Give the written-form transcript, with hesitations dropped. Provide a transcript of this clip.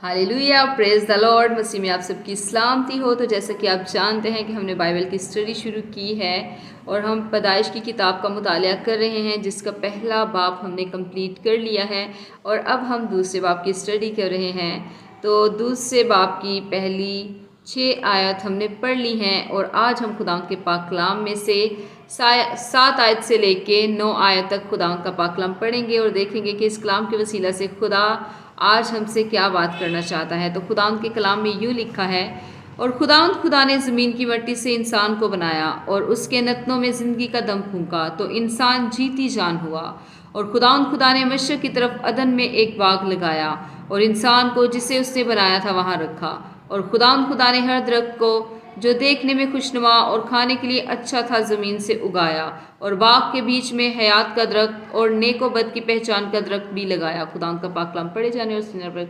Hallelujah, praise the lord. मसीह में आप सबकी सलामती हो। तो जैसा कि आप जानते हैं कि हमने बाइबल की स्टडी शुरू की है और हम पैदाइश की किताब का मुतालिया कर रहे हैं, जिसका पहला बाब हमने कंप्लीट कर लिया है और अब हम दूसरे बाब की स्टडी कर रहे हैं। तो दूसरे बाब की पहली 6 आयत हमने पढ़ ली हैं और आज हम खुदा के पाक कलाम में से 7 आयत से लेके 9 आयत तक खुदा का पाक कलाम पढ़ेंगे और देखेंगे कि इस कलाम के वसीला से खुदा आज हमसे क्या बात करना चाहता है। तो खुदा के कलाम में यूँ लिखा है, और खुदा ने ज़मीन की मिट्टी से इंसान को बनाया और उसके नतनों में ज़िंदगी का दम फूंका, तो इंसान जीती जान हुआ। और खुदा ने मशरक़ की तरफ अदन में एक बाग लगाया और इंसान को जिसे उसने बनाया था वहाँ रखा। और खुदा ने हर दरख्त को जो देखने में खुशनुमा और खाने के लिए अच्छा था ज़मीन से उगाया, और बाग के बीच में हयात का दरख्त और नेको बद की पहचान का दरख्त भी लगाया। खुदा का पाक कलाम पढ़े जाने और सुनने पर